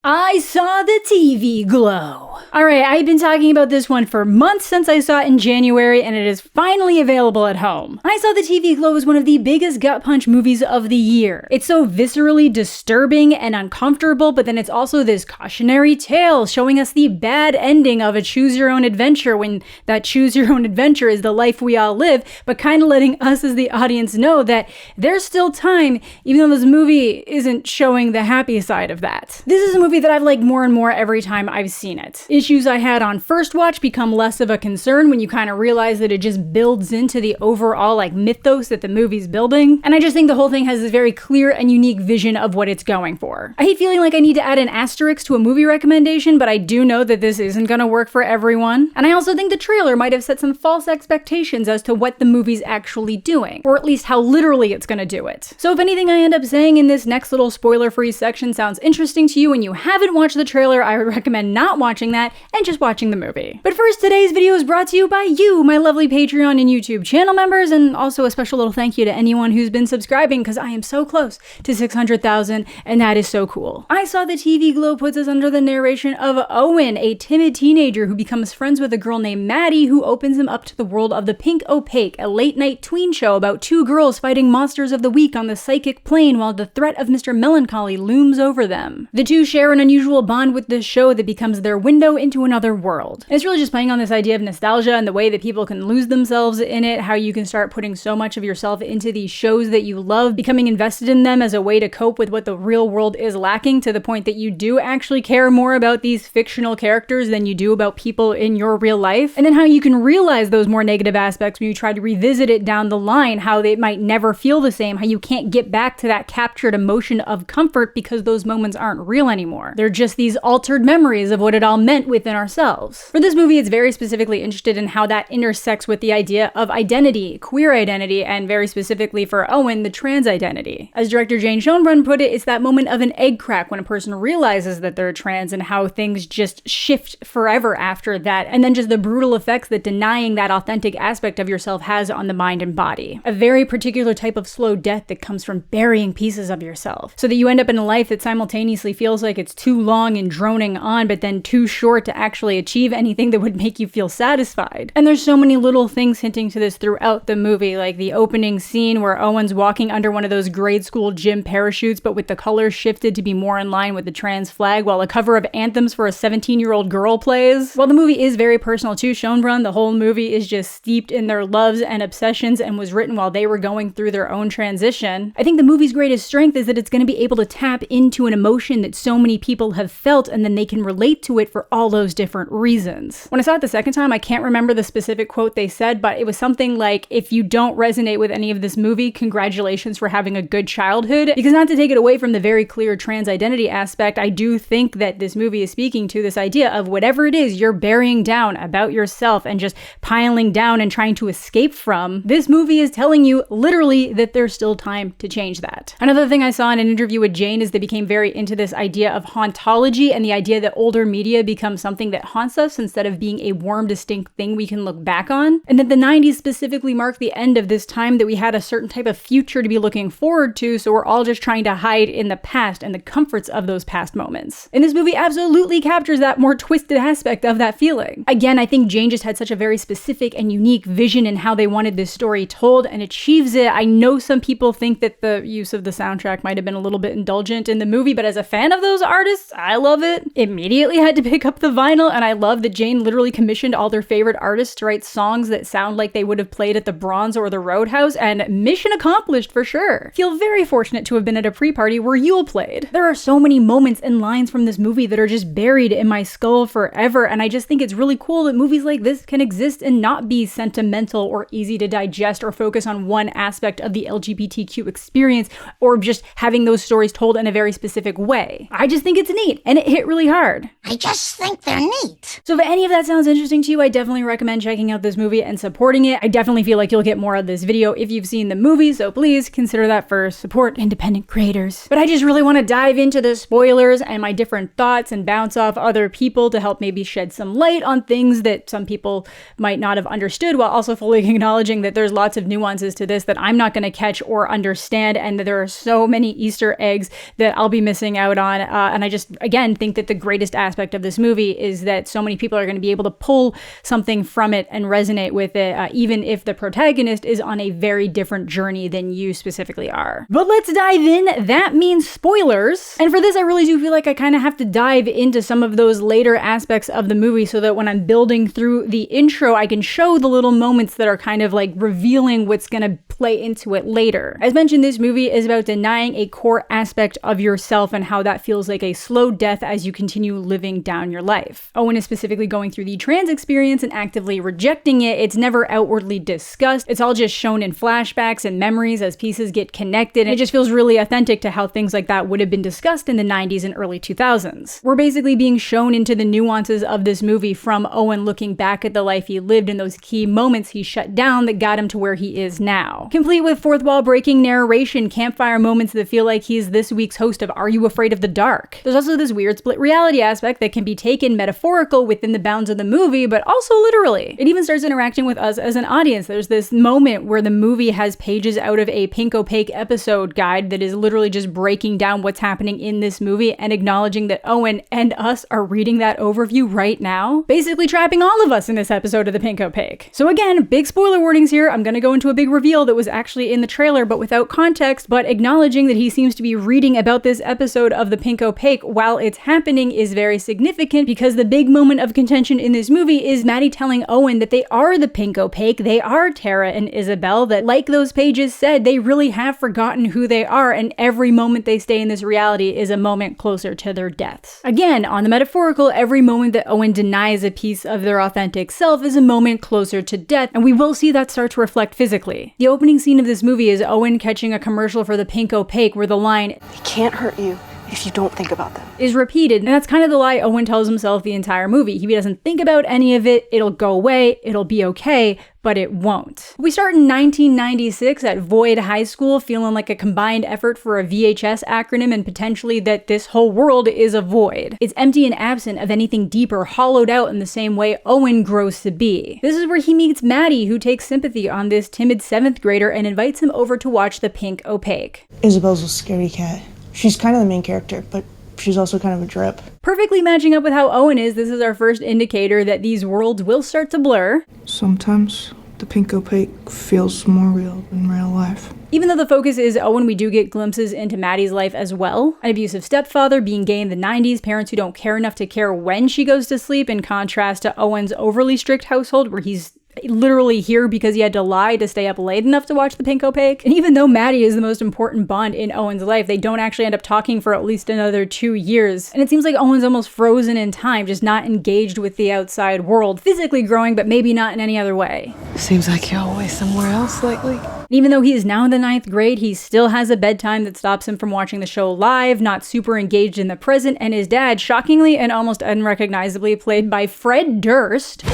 I saw the TV glow. Alright, I've been talking about this one for months since I saw it in January, and it is finally available at home. I Saw the TV Glow is one of the biggest gut punch movies of the year. It's so viscerally disturbing and uncomfortable, but then it's also this cautionary tale showing us the bad ending of a choose your own adventure, when that choose your own adventure is the life we all live, but kind of letting us as the audience know that there's still time, even though this movie isn't showing the happy side of that. This is a movie that I've liked more and more every time I've seen it. Issues I had on first watch become less of a concern when you kind of realize that it just builds into the overall mythos that the movie's building. And I just think the whole thing has this very clear and unique vision of what it's going for. I hate feeling like I need to add an asterisk to a movie recommendation, but I do know that this isn't gonna work for everyone. And I also think the trailer might have set some false expectations as to what the movie's actually doing, or at least how literally it's gonna do it. So if anything I end up saying in this next little spoiler-free section sounds interesting to you and you haven't watched the trailer, I would recommend not watching that and just watching the movie. But first, today's video is brought to you by you, my lovely Patreon and YouTube channel members, and also a special little thank you to anyone who's been subscribing, because I am so close to 600,000, and that is so cool. I Saw the TV Glow puts us under the narration of Owen, a timid teenager who becomes friends with a girl named Maddie, who opens him up to the world of the Pink Opaque, a late-night tween show about two girls fighting monsters of the week on the psychic plane while the threat of Mr. Melancholy looms over them. The two share an unusual bond with this show that becomes their window into another world. And it's really just playing on this idea of nostalgia and the way that people can lose themselves in it, how you can start putting so much of yourself into these shows that you love, becoming invested in them as a way to cope with what the real world is lacking, to the point that you do actually care more about these fictional characters than you do about people in your real life. And then how you can realize those more negative aspects when you try to revisit it down the line, how they might never feel the same, how you can't get back to that captured emotion of comfort because those moments aren't real anymore. They're just these altered memories of what it all meant within ourselves. For this movie, it's very specifically interested in how that intersects with the idea of identity, queer identity, and very specifically for Owen, the trans identity. As director Jane Schoenbrun put it, it's that moment of an egg crack when a person realizes that they're trans and how things just shift forever after that, and then just the brutal effects that denying that authentic aspect of yourself has on the mind and body. A very particular type of slow death that comes from burying pieces of yourself, so that you end up in a life that simultaneously feels like it's too long and droning on, but then too short to actually achieve anything that would make you feel satisfied. And there's so many little things hinting to this throughout the movie, like the opening scene where Owen's walking under one of those grade school gym parachutes, but with the colors shifted to be more in line with the trans flag, while a cover of anthems for a 17-year-old girl plays. While the movie is very personal to Schoenbrun, the whole movie is just steeped in their loves and obsessions and was written while they were going through their own transition. I think the movie's greatest strength is that it's going to be able to tap into an emotion that so many people have felt, and then they can relate to it for all those different reasons. When I saw it the second time, I can't remember the specific quote they said, but it was something like, if you don't resonate with any of this movie, congratulations for having a good childhood. Because not to take it away from the very clear trans identity aspect, I do think that this movie is speaking to this idea of whatever it is you're burying down about yourself and just piling down and trying to escape from, this movie is telling you literally that there's still time to change that. Another thing I saw in an interview with Jane is they became very into this idea of hauntology and the idea that older media becomes something that haunts us instead of being a warm, distinct thing we can look back on. And that the 90s specifically marked the end of this time that we had a certain type of future to be looking forward to, so we're all just trying to hide in the past and the comforts of those past moments. And this movie absolutely captures that more twisted aspect of that feeling. Again, I think Jane just had such a very specific and unique vision in how they wanted this story told, and achieves it. I know some people think that the use of the soundtrack might have been a little bit indulgent in the movie, but as a fan of those artists, I love it. Immediately had to pick up the vinyl, and I love that Jane literally commissioned all their favorite artists to write songs that sound like they would have played at the Bronze or the Roadhouse, and mission accomplished for sure. Feel very fortunate to have been at a pre-party where Yule played. There are so many moments and lines from this movie that are just buried in my skull forever, and I just think it's really cool that movies like this can exist and not be sentimental or easy to digest or focus on one aspect of the LGBTQ experience, or just having those stories told in a very specific way. I just think it's neat, and it hit really hard. I just think they're neat. So if any of that sounds interesting to you, I definitely recommend checking out this movie and supporting it. I definitely feel like you'll get more of this video if you've seen the movie, so please consider that first. Support independent creators. But I just really want to dive into the spoilers and my different thoughts and bounce off other people to help maybe shed some light on things that some people might not have understood, while also fully acknowledging that there's lots of nuances to this that I'm not going to catch or understand, and that there are so many Easter eggs that I'll be missing out on. And I just, again, think that the greatest aspect of this movie is that so many people are going to be able to pull something from it and resonate with it, even if the protagonist is on a very different journey than you specifically are. But let's dive in. That means spoilers. And for this, I really do feel like I kind of have to dive into some of those later aspects of the movie so that when I'm building through the intro, I can show the little moments that are kind of like revealing what's going to play into it later. As mentioned, this movie is about denying a core aspect of yourself and how that feels like a slow death as you continue living down your life. Owen is specifically going through the trans experience and actively rejecting it. It's never outwardly discussed. It's all just shown in flashbacks and memories as pieces get connected. And it just feels really authentic to how things like that would have been discussed in the 90s and early 2000s. We're basically being shown into the nuances of this movie, from Owen looking back at the life he lived and those key moments he shut down that got him to where he is now. Complete with fourth wall breaking narration, campfire moments that feel like he's this week's host of Are You Afraid of the Dark? There's also this weird split reality aspect that can be taken metaphorical within the bounds of the movie, but also literally. It even starts interacting with us as an audience. There's this moment where the movie has pages out of a pink opaque episode guide that is literally just breaking down what's happening in this movie and acknowledging that Owen and us are reading that overview right now, basically trapping all of us in this episode of the pink opaque. So again, big spoiler warnings here. I'm gonna go into a big reveal that was actually in the trailer but without context, but acknowledging that he seems to be reading about this episode of the pink opaque while it's happening is very significant, because the big moment of contention in this movie is Maddie telling Owen that they are the pink opaque, they are Tara and Isabel, that like those pages said, they really have forgotten who they are, and every moment they stay in this reality is a moment closer to their deaths. Again, on the metaphorical, every moment that Owen denies a piece of their authentic self is a moment closer to death, and we will see that start to reflect physically. The opening scene of this movie is Owen catching a commercial for the pink opaque where the line, "They can't hurt you if you don't think about them," is repeated, and that's kind of the lie Owen tells himself the entire movie. He doesn't think about any of it, it'll go away, it'll be okay, but it won't. We start in 1996 at Void High School, feeling like a combined effort for a VHS acronym and potentially that this whole world is a void. It's empty and absent of anything deeper, hollowed out in the same way Owen grows to be. This is where he meets Maddie, who takes sympathy on this timid 7th grader and invites him over to watch the pink opaque. Isabel's a scary cat. She's kind of the main character, but she's also kind of a drip. Perfectly matching up with how Owen is, this is our first indicator that these worlds will start to blur. Sometimes the pink opaque feels more real than real life. Even though the focus is Owen, we do get glimpses into Maddie's life as well. An abusive stepfather, being gay in the 90s, parents who don't care enough to care when she goes to sleep, in contrast to Owen's overly strict household where he's literally here because he had to lie to stay up late enough to watch the pink opaque. And even though Maddie is the most important bond in Owen's life, they don't actually end up talking for at least another 2 years. And it seems like Owen's almost frozen in time, just not engaged with the outside world, physically growing, but maybe not in any other way. Seems like you're always somewhere else lately. Even though he is now in the 9th grade, he still has a bedtime that stops him from watching the show live, not super engaged in the present, and his dad, shockingly and almost unrecognizably played by Fred Durst,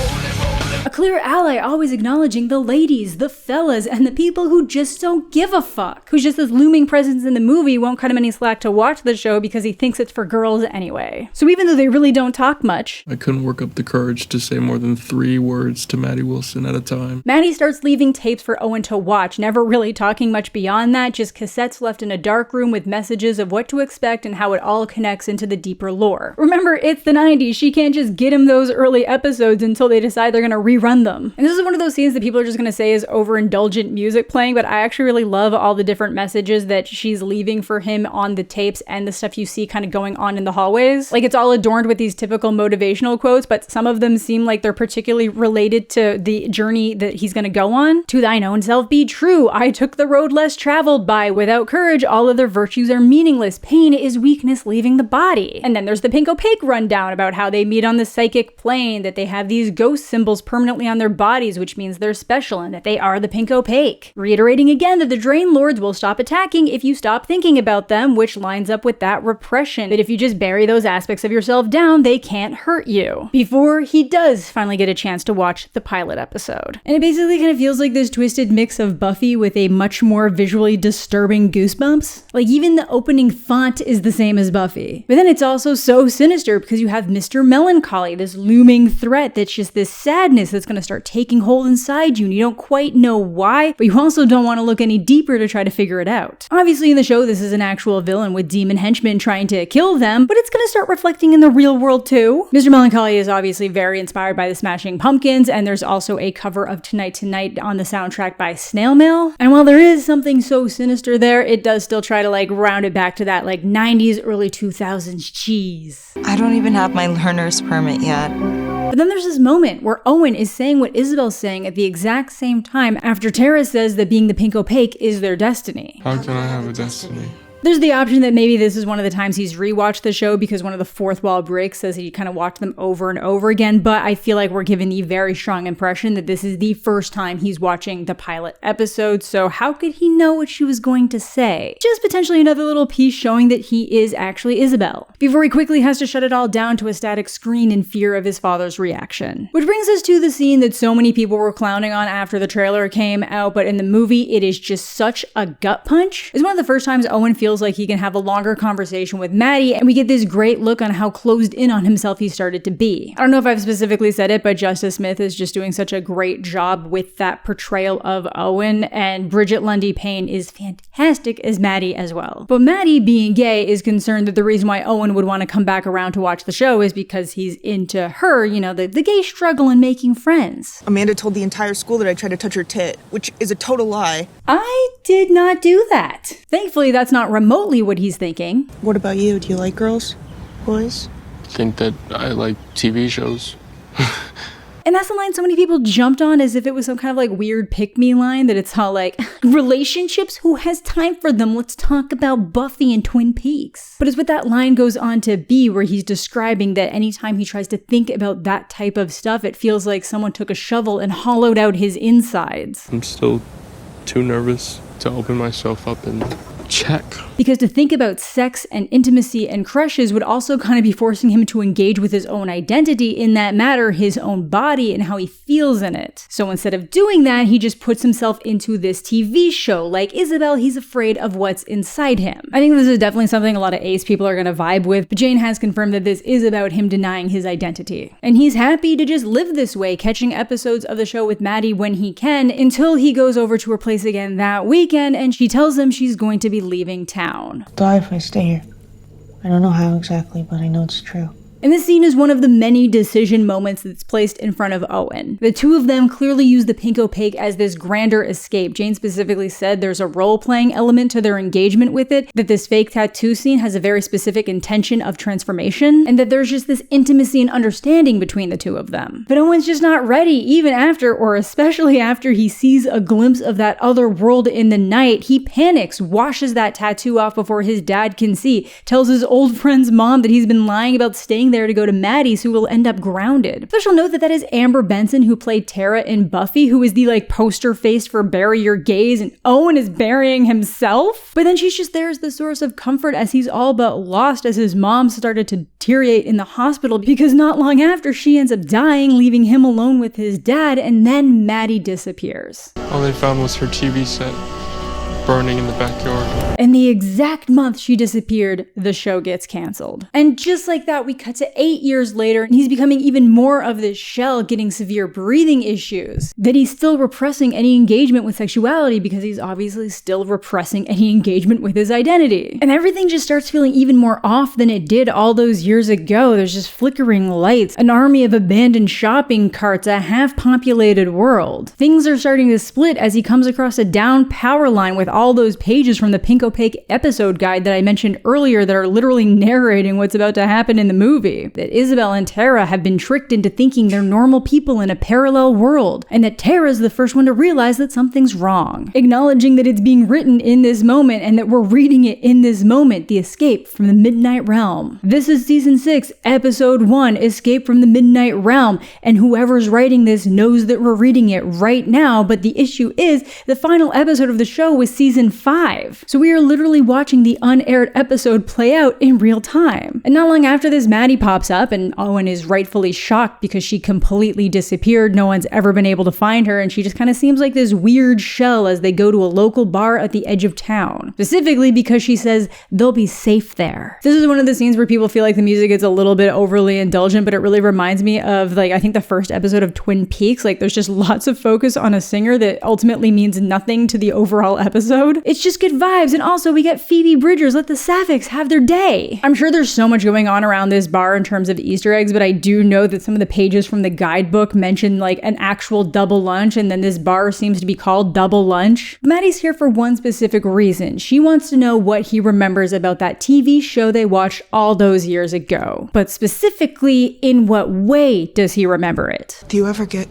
a clear ally, always acknowledging the ladies, the fellas, and the people who just don't give a fuck. Who's just this looming presence in the movie, won't cut him any slack to watch the show because he thinks it's for girls anyway. So even though they really don't talk much, I couldn't work up the courage to say more than 3 words to Maddie Wilson at a time. Maddie starts leaving tapes for Owen to watch, never really talking much beyond that, just cassettes left in a dark room with messages of what to expect and how it all connects into the deeper lore. Remember, it's the 90s, she can't just get him those early episodes until they decide they're gonna rerun them. And this is one of those scenes that people are just gonna say is overindulgent music playing, but I actually really love all the different messages that she's leaving for him on the tapes and the stuff you see kind of going on in the hallways. Like, it's all adorned with these typical motivational quotes, but some of them seem like they're particularly related to the journey that he's gonna go on. To thine own self be true. I took the road less traveled by. Without courage, all other virtues are meaningless. Pain is weakness leaving the body. And then there's the pink opaque rundown about how they meet on the psychic plane, that they have these ghost symbols permanently permanently on their bodies, which means they're special and that they are the pink opaque. Reiterating again that the Drain Lords will stop attacking if you stop thinking about them, which lines up with that repression, that if you just bury those aspects of yourself down, they can't hurt you. Before he does finally get a chance to watch the pilot episode. And it basically kind of feels like this twisted mix of Buffy with a much more visually disturbing Goosebumps. Like even the opening font is the same as Buffy. But then it's also so sinister because you have Mr. Melancholy, this looming threat that's just this sadness that's going to start taking hold inside you and you don't quite know why, but you also don't want to look any deeper to try to figure it out. Obviously in the show this is an actual villain with demon henchmen trying to kill them, but it's going to start reflecting in the real world too. Mr. Melancholy is obviously very inspired by the Smashing Pumpkins, and there's also a cover of Tonight Tonight on the soundtrack by Snail Mail. And while there is something so sinister there, it does still try to like round it back to that like 90s, early 2000s cheese. I don't even have my learner's permit yet. But then there's this moment where Owen is saying what Isabel's saying at the exact same time after Tara says that being the pink opaque is their destiny. How can I have a destiny? There's the option that maybe this is one of the times he's rewatched the show because one of the fourth wall breaks says he kind of watched them over and over again, but I feel like we're given the very strong impression that this is the first time he's watching the pilot episode, so how could he know what she was going to say? Just potentially another little piece showing that he is actually Isabel, before he quickly has to shut it all down to a static screen in fear of his father's reaction. Which brings us to the scene that so many people were clowning on after the trailer came out, but in the movie it is just such a gut punch. It's one of the first times Owen feels like he can have a longer conversation with Maddie, and we get this great look on how closed in on himself he started to be. I don't know if I've specifically said it, but Justice Smith is just doing such a great job with that portrayal of Owen, and Brigette Lundy-Payne is fantastic as Maddie as well. But Maddie, being gay, is concerned that the reason why Owen would want to come back around to watch the show is because he's into her, you know, the gay struggle in making friends. Amanda told the entire school that I tried to touch her tit, which is a total lie. I did not do that. Thankfully, that's not remotely what he's thinking. What about you? Do you like girls? Boys? Think that I like TV shows. And that's the line so many people jumped on as if it was some kind of like weird pick-me line, that it's all like, relationships? Who has time for them? Let's talk about Buffy and Twin Peaks. But it's what that line goes on to be, where he's describing that anytime he tries to think about that type of stuff, it feels like someone took a shovel and hollowed out his insides. I'm still too nervous to open myself up and check. Because to think about sex and intimacy and crushes would also kind of be forcing him to engage with his own identity in that matter, his own body and how he feels in it. So instead of doing that, he just puts himself into this TV show. Like Isabel, he's afraid of what's inside him. I think this is definitely something a lot of ace people are going to vibe with, but Jane has confirmed that this is about him denying his identity. And he's happy to just live this way, catching episodes of the show with Maddie when he can, until he goes over to her place again that weekend and she tells him she's going to be leaving town. I'll die if I stay here. I don't know how exactly, but I know it's true. And this scene is one of the many decision moments that's placed in front of Owen. The two of them clearly use the pink opaque as this grander escape. Jane specifically said there's a role-playing element to their engagement with it, that this fake tattoo scene has a very specific intention of transformation, and that there's just this intimacy and understanding between the two of them. But Owen's just not ready, even after, or especially after he sees a glimpse of that other world in the night. He panics, washes that tattoo off before his dad can see, tells his old friend's mom that he's been lying about staying there to go to Maddie's, who will end up grounded. Special note that is Amber Benson, who played Tara in Buffy, who is the like poster face for bury your gays, and Owen is burying himself. But then she's just there as the source of comfort as he's all but lost, as his mom started to deteriorate in the hospital, because not long after she ends up dying, leaving him alone with his dad, and then Maddie disappears. All they found was her TV set burning in the backyard. And the exact month she disappeared, the show gets canceled. And just like that, we cut to 8 years later, and he's becoming even more of this shell, getting severe breathing issues. That he's still repressing any engagement with sexuality because he's obviously still repressing any engagement with his identity. And everything just starts feeling even more off than it did all those years ago. There's just flickering lights, an army of abandoned shopping carts, a half-populated world. Things are starting to split as he comes across a downed power line with all those pages from the Pink Opaque episode guide that I mentioned earlier that are literally narrating what's about to happen in the movie. That Isabel and Tara have been tricked into thinking they're normal people in a parallel world, and that Tara's the first one to realize that something's wrong. Acknowledging that it's being written in this moment and that we're reading it in this moment, the escape from the Midnight Realm. This is season 6, episode 1, Escape from the Midnight Realm, and whoever's writing this knows that we're reading it right now, but the issue is the final episode of the show was season 5. So we are literally watching the unaired episode play out in real time. And not long after this, Maddie pops up, and Owen is rightfully shocked because she completely disappeared. No one's ever been able to find her, and she just kind of seems like this weird shell as they go to a local bar at the edge of town. Specifically because she says they'll be safe there. This is one of the scenes where people feel like the music gets a little bit overly indulgent, but it really reminds me of, like, I think the first episode of Twin Peaks. Like, there's just lots of focus on a singer that ultimately means nothing to the overall episode. It's just good vibes, and also we get Phoebe Bridgers let the Sapphics have their day. I'm sure there's so much going on around this bar in terms of Easter eggs, but I do know that some of the pages from the guidebook mention like an actual double lunch, and then this bar seems to be called Double Lunch. Maddie's here for one specific reason. She wants to know what he remembers about that TV show they watched all those years ago. But specifically, in what way does he remember it? Do you ever get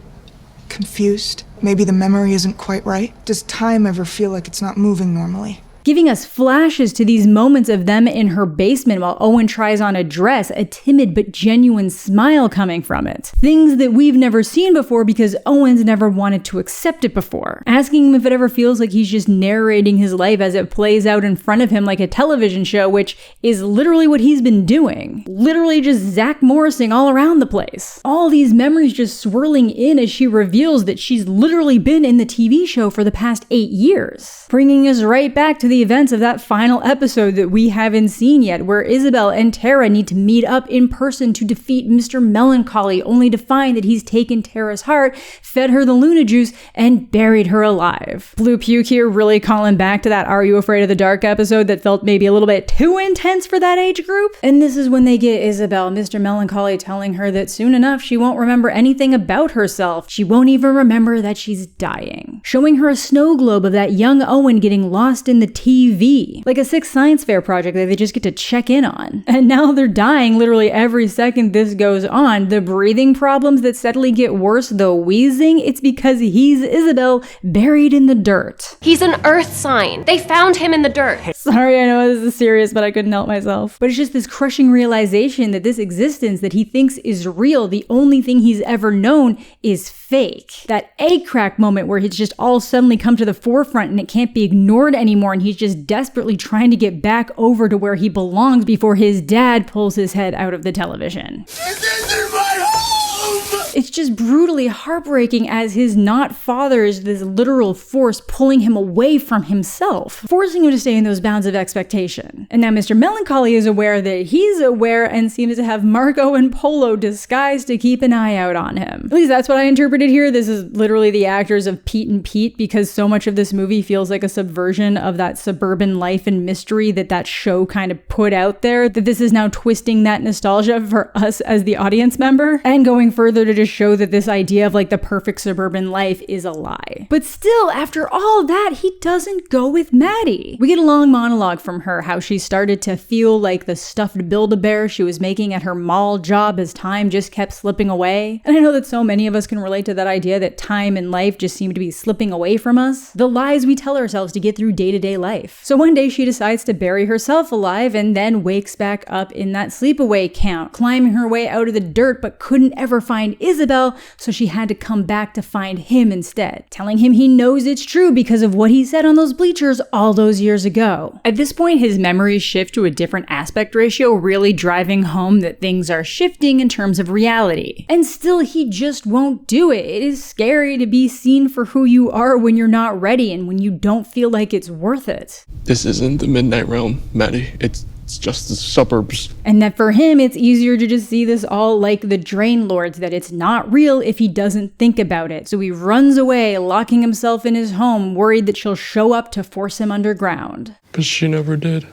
confused? Maybe the memory isn't quite right? Does time ever feel like it's not moving normally? Giving us flashes to these moments of them in her basement while Owen tries on a dress, a timid but genuine smile coming from it. Things that we've never seen before because Owen's never wanted to accept it before. Asking him if it ever feels like he's just narrating his life as it plays out in front of him like a television show, which is literally what he's been doing. Literally just Zach Morrising all around the place. All these memories just swirling in as she reveals that she's literally been in the TV show for the past 8 years. Bringing us right back to the events of that final episode that we haven't seen yet, where Isabel and Tara need to meet up in person to defeat Mr. Melancholy, only to find that he's taken Tara's heart, fed her the Luna juice, and buried her alive. Blue Puke here really calling back to that Are You Afraid of the Dark episode that felt maybe a little bit too intense for that age group. And this is when they get Isabel, Mr. Melancholy telling her that soon enough she won't remember anything about herself. She won't even remember that she's dying. Showing her a snow globe of that young Owen getting lost in the TV, like a Sixth Science Fair project that they just get to check in on. And now they're dying literally every second this goes on. The breathing problems that steadily get worse, the wheezing, it's because he's Isabel buried in the dirt. He's an earth sign. They found him in the dirt. Sorry, I know this is serious, but I couldn't help myself. But it's just this crushing realization that this existence that he thinks is real, the only thing he's ever known, is fake. That egg crack moment where it's just all suddenly come to the forefront and it can't be ignored anymore, and he's just desperately trying to get back over to where he belongs before his dad pulls his head out of the television. This is my home! It's just brutally heartbreaking as his not father is this literal force pulling him away from himself, forcing him to stay in those bounds of expectation. And now Mr. Melancholy is aware that he's aware and seems to have Marco and Polo disguised to keep an eye out on him. At least that's what I interpreted here. This is literally the actors of Pete and Pete, because so much of this movie feels like a subversion of that suburban life and mystery that show kind of put out there, that this is now twisting that nostalgia for us as the audience member and going further to just show that this idea of like the perfect suburban life is a lie. But still, after all that, he doesn't go with Maddie. We get a long monologue from her, how she started to feel like the stuffed Build-A-Bear she was making at her mall job as time just kept slipping away. And I know that so many of us can relate to that idea that time and life just seem to be slipping away from us. The lies we tell ourselves to get through day-to-day life. So one day she decides to bury herself alive and then wakes back up in that sleepaway camp, climbing her way out of the dirt but couldn't ever find Isabel, so she had to come back to find him instead, telling him he knows it's true because of what he said on those bleachers all those years ago. At this point, his memories shift to a different aspect ratio, really driving home that things are shifting in terms of reality. And still, he just won't do it. It is scary to be seen for who you are when you're not ready and when you don't feel like it's worth it. This isn't the Midnight Realm, Maddie. It's just the suburbs. And that for him, it's easier to just see this all like the Drain Lords, that it's not real if he doesn't think about it. So he runs away, locking himself in his home, worried that she'll show up to force him underground. But she never did.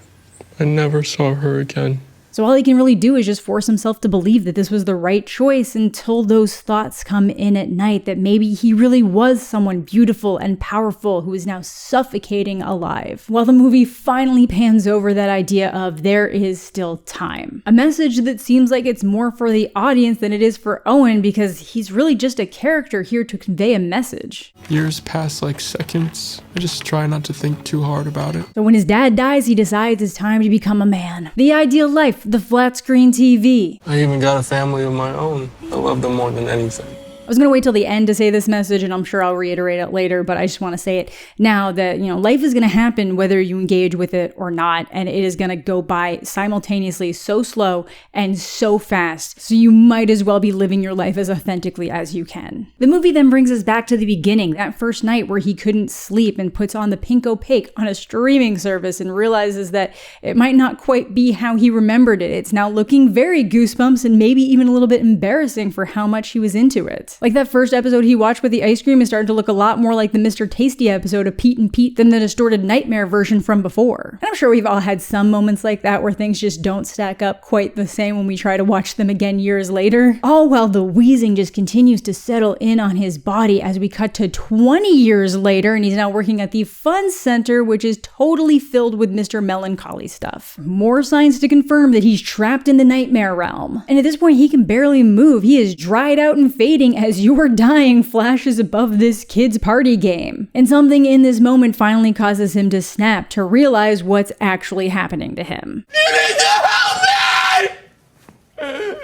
I never saw her again. So all he can really do is just force himself to believe that this was the right choice until those thoughts come in at night that maybe he really was someone beautiful and powerful who is now suffocating alive. While the movie finally pans over that idea of there is still time. A message that seems like it's more for the audience than it is for Owen because he's really just a character here to convey a message. Years pass like seconds. I just try not to think too hard about it. So when his dad dies, he decides it's time to become a man. The ideal life, the flat screen TV. I even got a family of my own. I love them more than anything. I was going to wait till the end to say this message, and I'm sure I'll reiterate it later, but I just want to say it now that, life is going to happen whether you engage with it or not, and it is going to go by simultaneously so slow and so fast, so you might as well be living your life as authentically as you can. The movie then brings us back to the beginning, that first night where he couldn't sleep and puts on the Pink Opaque on a streaming service and realizes that it might not quite be how he remembered it. It's now looking very Goosebumps and maybe even a little bit embarrassing for how much he was into it. Like that first episode he watched with the ice cream is starting to look a lot more like the Mr. Tasty episode of Pete and Pete than the distorted nightmare version from before. And I'm sure we've all had some moments like that where things just don't stack up quite the same when we try to watch them again years later. All while the wheezing just continues to settle in on his body as we cut to 20 years later and he's now working at the Fun Center, which is totally filled with Mr. Melancholy stuff. More signs to confirm that he's trapped in the nightmare realm. And at this point he can barely move. He is dried out and fading as "You're dying" flashes above this kid's party game. And something in this moment finally causes him to snap, to realize what's actually happening to him. You need to help me!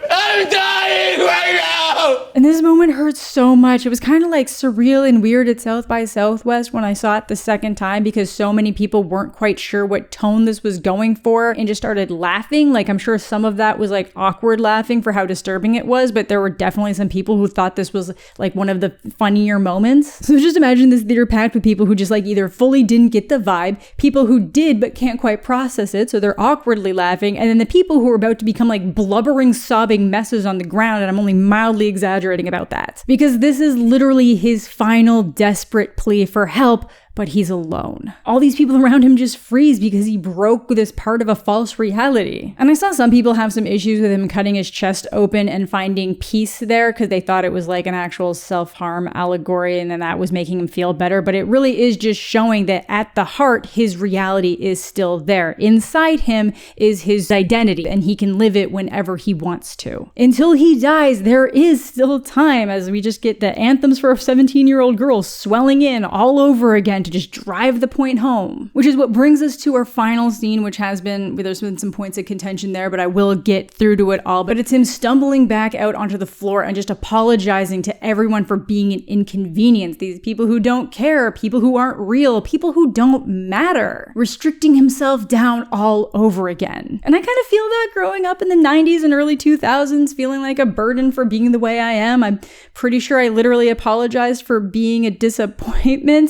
I'm dying right now! And this moment hurts so much. It was kind of like surreal and weird at South by Southwest when I saw it the second time because so many people weren't quite sure what tone this was going for and just started laughing. Like I'm sure some of that was like awkward laughing for how disturbing it was, but there were definitely some people who thought this was like one of the funnier moments. So just imagine this theater packed with people who just like either fully didn't get the vibe, people who did but can't quite process it, so they're awkwardly laughing, and then the people who are about to become like blubbering, sobbing messes on the ground, and I'm only mildly exaggerating about that. Because this is literally his final desperate plea for help, but he's alone. All these people around him just freeze because he broke this part of a false reality. And I saw some people have some issues with him cutting his chest open and finding peace there because they thought it was like an actual self-harm allegory and then that was making him feel better. But it really is just showing that at the heart, his reality is still there. Inside him is his identity and he can live it whenever he wants to. Until he dies, there is still time as we just get the anthems for a 17-year-old girl swelling in all over again to just drive the point home, which is what brings us to our final scene, which there's been some points of contention there, but I will get through to it all. But it's him stumbling back out onto the floor and just apologizing to everyone for being an inconvenience. These people who don't care, people who aren't real, people who don't matter, restricting himself down all over again. And I kind of feel that growing up in the 90s and early 2000s, feeling like a burden for being the way I am. I'm pretty sure I literally apologized for being a disappointment.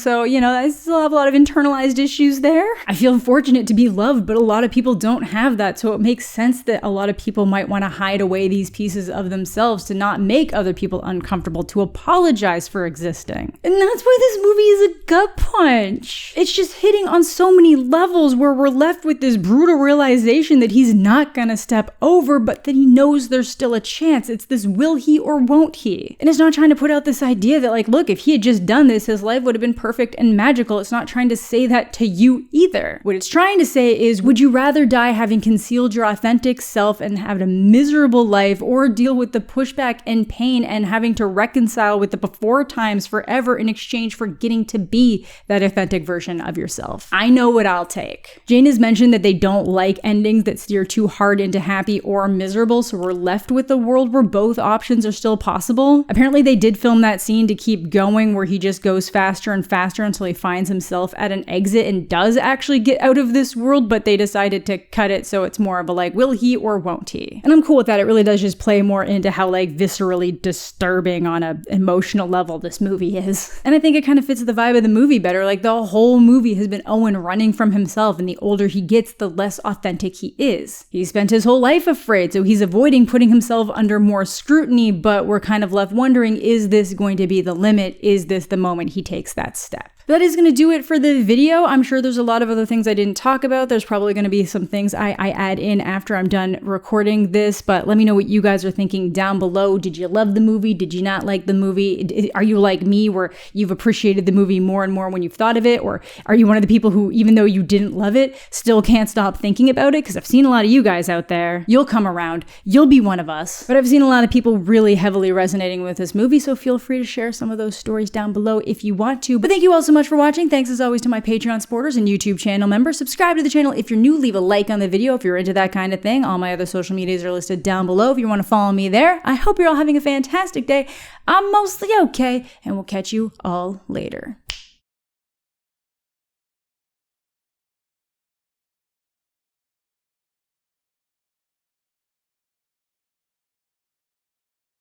So, I still have a lot of internalized issues there. I feel fortunate to be loved, but a lot of people don't have that. So it makes sense that a lot of people might want to hide away these pieces of themselves to not make other people uncomfortable, to apologize for existing. And that's why this movie is a gut punch. It's just hitting on so many levels where we're left with this brutal realization that he's not gonna step over, but that he knows there's still a chance. It's this will he or won't he? And it's not trying to put out this idea that like, look, if he had just done this, his life would have been perfect and magical. It's not trying to say that to you either. What it's trying to say is, would you rather die having concealed your authentic self and have a miserable life, or deal with the pushback and pain and having to reconcile with the before times forever in exchange for getting to be that authentic version of yourself? I know what I'll take. Jane has mentioned that they don't like endings that steer too hard into happy or miserable, so we're left with a world where both options are still possible. Apparently they did film that scene to keep going where he just goes faster and faster until he finds himself at an exit and does actually get out of this world, but they decided to cut it so it's more of a like, will he or won't he? And I'm cool with that. It really does just play more into how like viscerally disturbing on an emotional level this movie is. And I think it kind of fits the vibe of the movie better. Like the whole movie has been Owen running from himself, and the older he gets, the less authentic he is. He spent his whole life afraid, so he's avoiding putting himself under more scrutiny, but we're kind of left wondering, is this going to be the limit? Is this the moment he takes that step? But that is going to do it for the video. I'm sure there's a lot of other things I didn't talk about. There's probably going to be some things I add in after I'm done recording this, but let me know what you guys are thinking down below. Did you love the movie? Did you not like the movie? Are you like me where you've appreciated the movie more and more when you've thought of it? Or are you one of the people who, even though you didn't love it, still can't stop thinking about it? Because I've seen a lot of you guys out there. You'll come around. You'll be one of us. But I've seen a lot of people really heavily resonating with this movie, so feel free to share some of those stories down below if you want to. But thank you all so much for watching. Thanks as always to my Patreon supporters and YouTube channel members. Subscribe to the channel if you're new. Leave a like on the video if you're into that kind of thing. All my other social medias are listed down below if you want to follow me there. I hope you're all having a fantastic day. I'm mostly okay, and we'll catch you all later.